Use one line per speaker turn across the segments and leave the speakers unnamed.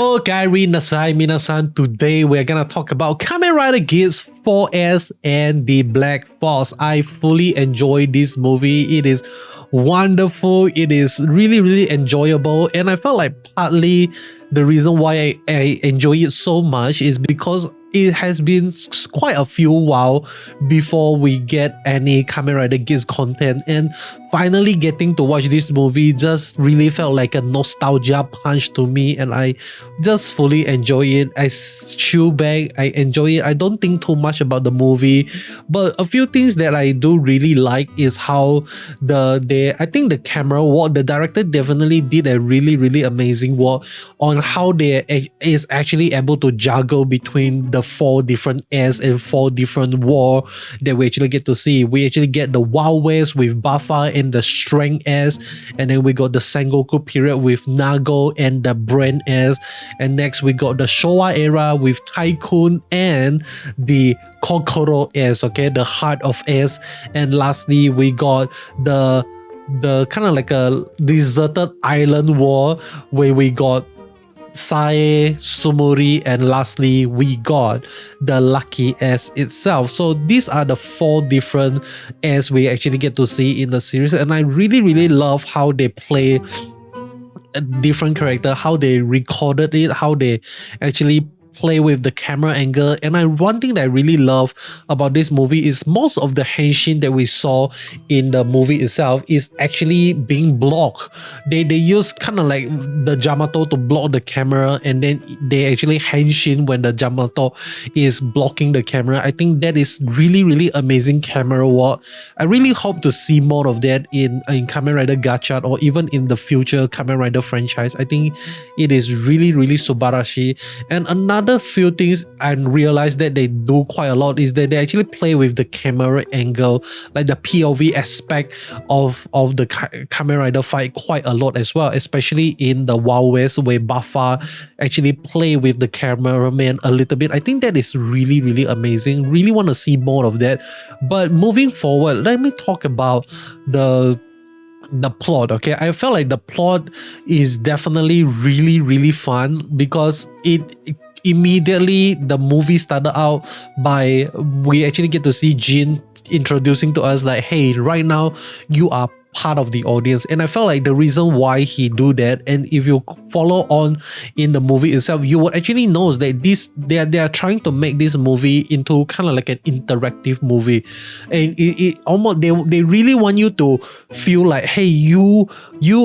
Okairi Nasai Minasan. Today we're gonna talk about Kamen Rider Geats 4S and the Black Force. I fully enjoy this movie. It is wonderful. It is really enjoyable, and I felt like partly the reason why I enjoy it so much is because it has been quite a few while before we get any Kamen Rider Geats content, and finally getting to watch this movie just really felt like a nostalgia punch to me, and I just fully enjoy it. I chew back, I enjoy it. I don't think too much about the movie, but a few things that I do really like is how I think the camera work, the director definitely did a really amazing work on how they is actually able to juggle between the 4 different airs and 4 different war that we actually get to see. We actually get the Wild West with Buffa and the Strength S, and then we got the Sengoku period with Nago and the Brand S, and next we got the Showa era with Tycoon and the Kokoro S, okay, the Heart of S, and lastly we got the kind of like a deserted island war where we got Sae, Tsumuri, and lastly we got the Lucky S itself. So these are the 4 different S we actually get to see in the series, and I really love how they play a different character, how they recorded it, how they actually play with the camera angle. And one thing that I really love about this movie is most of the henshin that we saw in the movie itself is actually being blocked. They use kind of like the Yamato to block the camera, and then they actually henshin when the Yamato is blocking the camera. I think that is really amazing camera work. I really hope to see more of that in Kamen Rider Gacha or even in the future Kamen Rider franchise. I think it is really subarashi. And another few things I realized that they do quite a lot is that they actually play with the camera angle, like the POV aspect of the Kamen Rider fight quite a lot as well, especially in the Wild West where Buffa actually play with the cameraman a little bit. I think that is really amazing. Really want to see more of that. But moving forward, let me talk about the plot. Okay, I felt like the plot is definitely really fun because it immediately the movie started out by we actually get to see Jin introducing to us like, hey, right now you are part of the audience. And I felt like the reason why he do that, and if you follow on in the movie itself, you would actually know that they are trying to make this movie into kind of like an interactive movie, and it almost they really want you to feel like, hey, you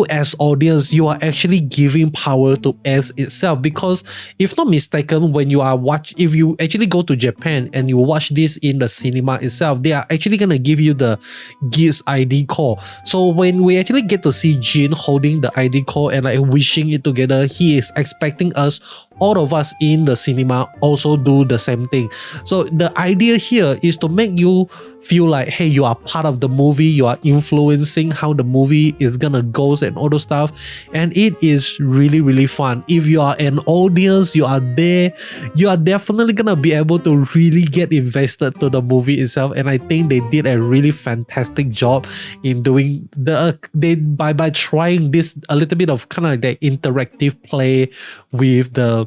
as audience, you are actually giving power to S itself. Because if not mistaken, when you are if you actually go to Japan and you watch this in the cinema itself, they are actually gonna give you the Geats ID call. So when we actually get to see Jin holding the ID call and like wishing it together, he is expecting us, all of us in the cinema, also do the same thing. So the idea here is to make you feel like, hey, you are part of the movie, you are influencing how the movie is gonna go and all those stuff, and it is really fun. If you are an audience, you are there, you are definitely gonna be able to really get invested to the movie itself. And I think they did a really fantastic job in doing by trying this a little bit of kind of like the interactive play with the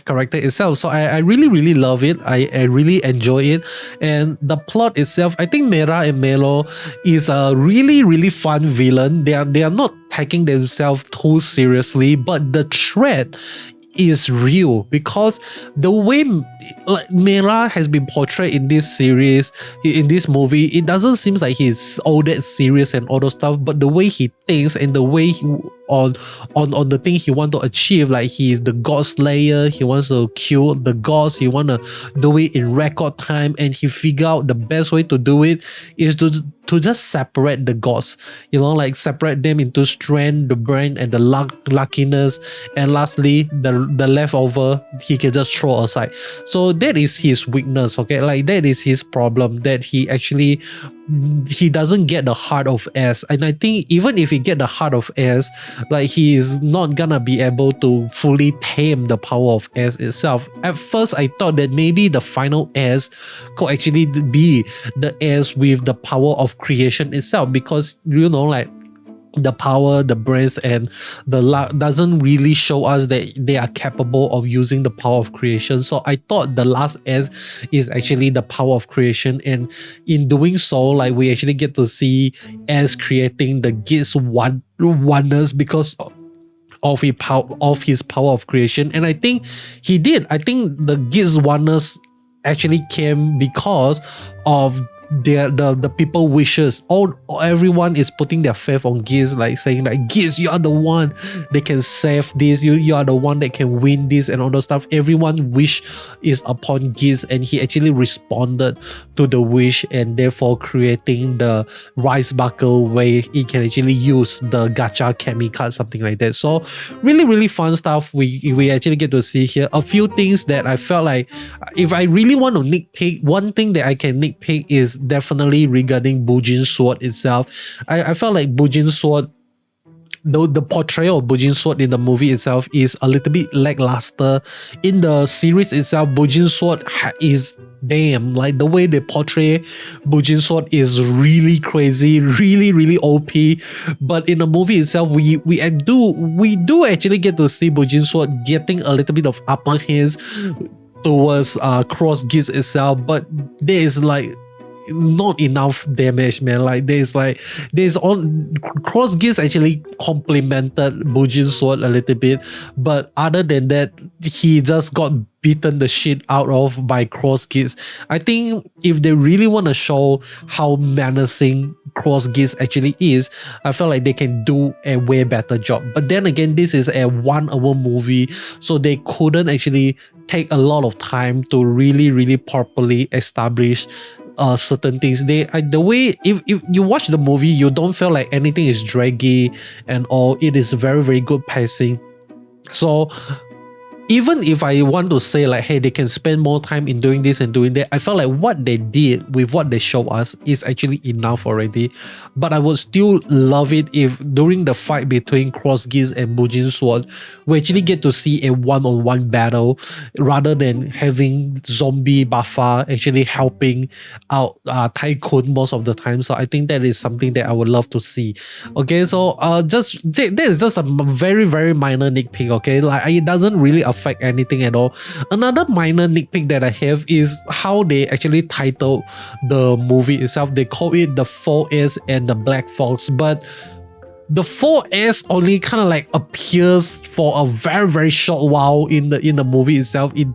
character itself. So I really love it. I really enjoy it. And the plot itself, I think Mera and Melo is a really fun villain. They are not taking themselves too seriously, but the threat is real because the way like Mera has been portrayed in this series, in this movie, it doesn't seem like he's all that serious and all those stuff, but the way he thinks and the way he on the thing he want to achieve, like he's the god slayer, he wants to kill the gods, he want to do it in record time, and he figure out the best way to do it is to just separate the gods, you know, like separate them into strength, the brain, and the luckiness, and lastly the leftover he can just throw aside. So that is his weakness, okay, like that is his problem, that he doesn't get the heart of S. And I think even if he get the heart of S, like he is not gonna be able to fully tame the power of S itself. At first I thought that maybe the final S could actually be the S with the power of creation itself, because you know, like the power, the brains, and the luck doesn't really show us that they are capable of using the power of creation. So I thought the last S is actually the power of creation, and in doing so, like we actually get to see S creating the Geats wonders because of his power of creation. And I think he did. I think the Geats wonders actually came because of the people wishes. Everyone is putting their faith on Geats, like saying like, Geats, you are the one that can save this, you are the one that can win this and all those stuff. Everyone wish is upon Geats, and he actually responded to the wish, and therefore creating the rice buckle where he can actually use the gacha kami card, something like that. So really fun stuff we actually get to see here. A few things that I felt like, if I really want to nitpick, one thing that I can nitpick is definitely regarding Bujin's sword itself. I felt like Bujin's sword, the portrayal of Bujin's sword in the movie itself is a little bit lackluster. In the series itself, Bujin's sword is damn, like the way they portray Bujin's sword is really crazy, really OP. But in the movie itself, we do actually get to see Bujin's sword getting a little bit of upper hands towards Cross Geats itself, but there is like not enough damage, man. Like there's on Cross Geats actually complemented Bujin's sword a little bit, but other than that, he just got beaten the shit out of by Cross Geats. I think if they really want to show how menacing Cross Geats actually is, I feel like they can do a way better job. But then again, this is a 1 hour movie, so they couldn't actually take a lot of time to really properly establish certain things. The way if you watch the movie, you don't feel like anything is draggy and all. It is very good pacing. So even if I want to say like, hey, they can spend more time in doing this and doing that, I felt like what they did with what they show us is actually enough already. But I would still love it if during the fight between Cross Geats and Bujin's sword, we actually get to see a one-on-one battle rather than having zombie Buffa actually helping out Tycoon most of the time. So I think that is something that I would love to see. Okay, so that is just a very minor nitpick. Okay, like it doesn't really affect anything at all. Another minor nitpick that I have is how they actually titled the movie itself. They call it the 4S and the Black Fox, but the 4S only kind of like appears for a very short while in the movie itself. It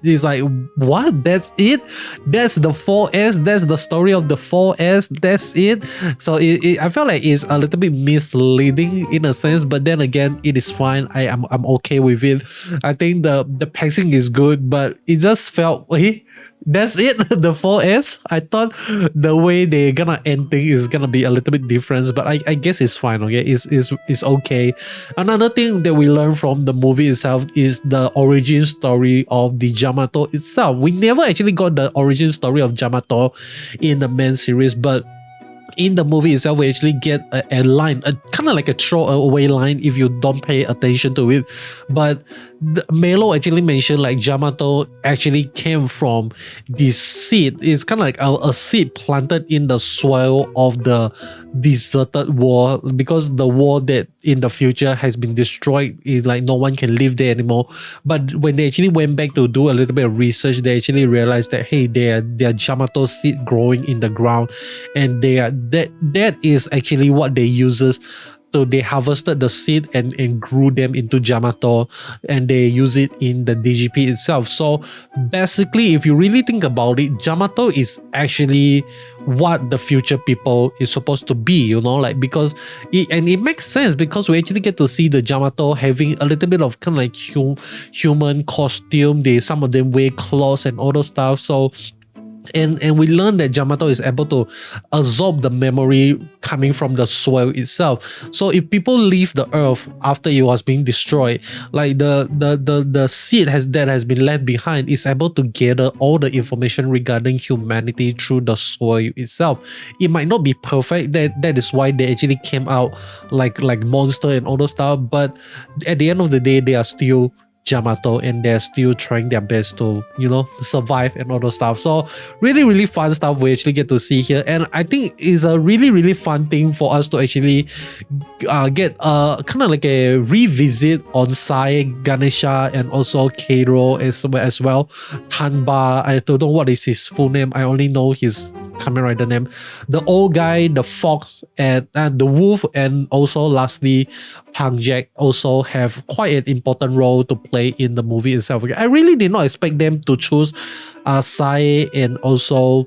is like, what? That's it? That's the 4S? That's the story of the 4S? That's it? So I felt like it's a little bit misleading in a sense, but then again, it is fine. I'm okay with it. I think the pacing is good, but it just felt, hey, that's it, the 4S. I thought the way they're gonna end things is gonna be a little bit different, but I guess it's fine. Okay, it's okay. Another thing that we learn from the movie itself is the origin story of the Yamato itself. We never actually got the origin story of Yamato in the main series, but in the movie itself, we actually get a line, a kind of like a throwaway line if you don't pay attention to it. But Melo actually mentioned like Yamato actually came from this seed. It's kind of like a seed planted in the soil of the deserted world, because the world that in the future has been destroyed, is like no one can live there anymore. But when they actually went back to do a little bit of research, they actually realized that, hey, they are Yamato seed growing in the ground, and that is actually what they uses. So they harvested the seed and grew them into Yamato, and they use it in the DGP itself. So basically, if you really think about it, Yamato is actually what the future people is supposed to be, you know, like, because it makes sense, because we actually get to see the Yamato having a little bit of kind of like human costume. Some of them wear clothes and all those stuff. So and we learn that Yamato is able to absorb the memory coming from the soil itself. So if people leave the earth after it was being destroyed, like the seed that has been left behind is able to gather all the information regarding humanity through the soil itself. It might not be perfect, that is why they actually came out like monster and all those stuff, but at the end of the day, they are still Yamato, and they're still trying their best to, survive and all those stuff. So really, really fun stuff we actually get to see here. And I think it's a really, really fun thing for us to actually get kind of like a revisit on Sai, Ganesha, and also Keiro as well. Tanba, I don't know what is his full name. I only know his Kamen Rider name. The old guy, the fox, and the wolf, and also lastly, Pang Jack also have quite an important role to play in the movie itself. I really did not expect them to choose Sai and also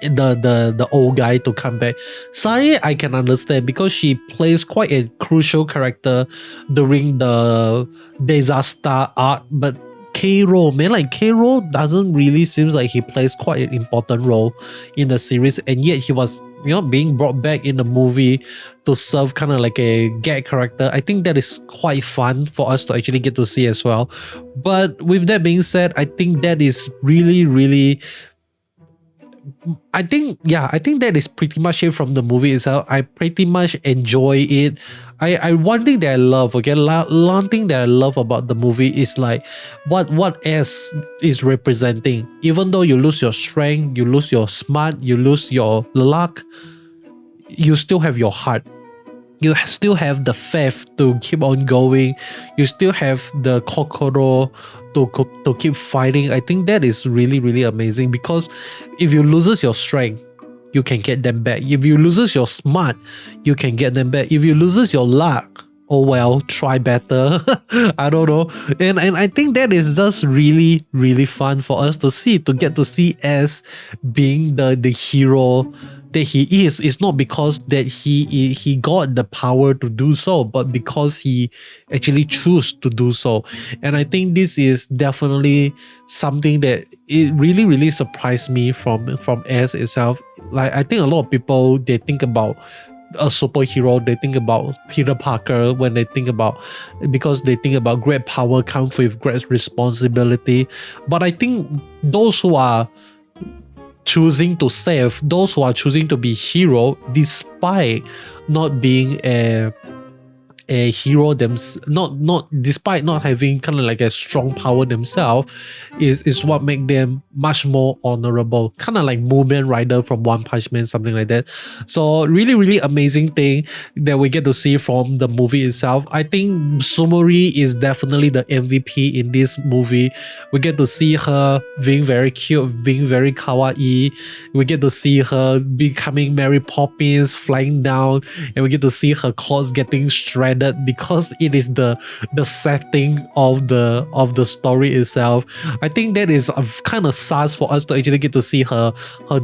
the old guy to come back. Sai, I can understand because she plays quite a crucial character during the disaster arc, but Keiro, man, like Keiro doesn't really seems like he plays quite an important role in the series, and yet he was being brought back in the movie to serve kind of like a gag character. I think that is quite fun for us to actually get to see as well. But with that being said, I think that is really, really I think that is pretty much it from the movie itself. I pretty much enjoy it. I one thing that I love, one thing that I love about the movie is like what S is representing. Even though you lose your strength, you lose your smart, you lose your luck, you still have your heart. You still have the faith to keep on going. You still have the kokoro to keep fighting. I think that is really, really amazing, because if you loses your strength, you can get them back. If you loses your smart, you can get them back. If you loses your luck, oh well, try better. I don't know. And I think that is just really, really fun for us to see, to get to see S being the hero that he is. It's not because that he got the power to do so, but because he actually chose to do so. And I think this is definitely something that it really, really surprised me from S itself. Like, I think a lot of people, they think about a superhero, they think about Peter Parker when they think about, because they think about great power comes with great responsibility. But I think those who are choosing to save, those who are choosing to be hero despite not being a hero despite not having kind of like a strong power themselves, is what make them much more honorable, kind of like Moomin Rider from One Punch Man, something like that. So really, really amazing thing that we get to see from the movie itself. I think Tsumuri is definitely the MVP in this movie. We get to see her being very cute, being very kawaii. We get to see her becoming Mary Poppins, flying down, and we get to see her clothes getting shredded because it is the setting of the story itself. I think that is kind of sus for us to actually get to see her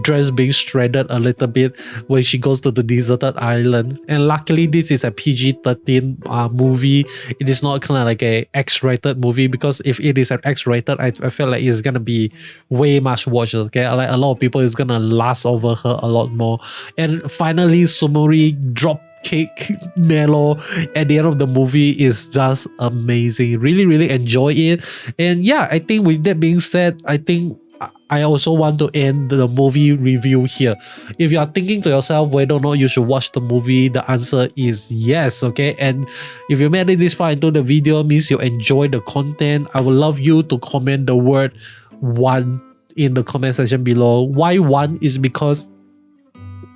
dress being shredded a little bit when she goes to the deserted island. And luckily this is a PG-13 movie. It is not kind of like a X-rated movie, because if it is an X-rated, I feel like it's gonna be way much watched. Okay, like a lot of people is gonna lust over her a lot more. And finally, Tsumuri drop kick Mellow at the end of the movie is just amazing. Really, really enjoy it. And yeah, I think with that being said, I think I also want to end the movie review here. If you are thinking to yourself whether or not you should watch the movie, the answer is yes. Okay, and if you made it this far into the video, means you enjoy the content. I would love you to comment the word 1 in the comment section below. Why 1 is because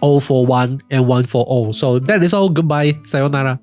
all for one and one for all. So that is all. Goodbye. Sayonara.